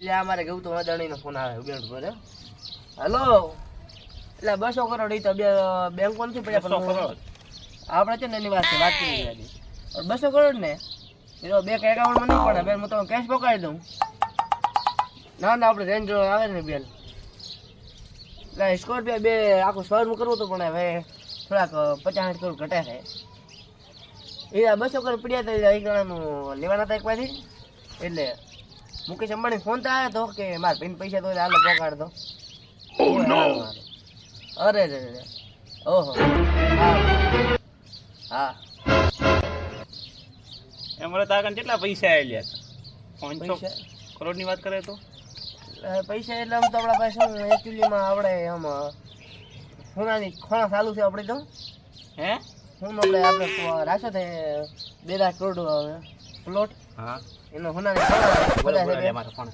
એટલે અમારે કેવું તો અદાણીનો ફોન આવે ઉબેડ પર હેલો એટલે 200 કરોડ ઈ તો બેંક કોણ થી પડ્યા 200 કરોડ આપણે છે ને એની વાત કરી હતી 200 કરોડ ને એ તો બેંક એકાઉન્ટમાં નહીં પડે બેન હું તમને કેશ પકડાવી દઉં ના ના આપણે રેન્જ આવે ને બેન એટલે સ્કોર્પિયો બે આખું શોરૂમ કરવું હતું પણ હવે થોડાક 50 કરોડ ઘટે છે એ 200 કરોડ પડ્યા હતા એક જણાનું લેવાના હતા એક પાછી એટલે મુકેશ અંબાણી ફોન તો આવ્યો હતો કે મારા પિન પૈસા તો હાલ પકડ દો અરે રે રે ઓહો હા એમરે તાકન કેટલા પૈસા આલ્યા હતા 500 કરોડની વાત કરે તો પૈસા એટલે આમ તો આપણા પાસે શું એકચ્યુઅલીમાં આપણે આમ સોનાની ખોણા ચાલુ છે આપણે તો હે હું આપણે રાખ્યો છે 2 લાખ કરોડ પ્લોટ હા એનો સોનાની ખોણા બધા છે મારા ફોન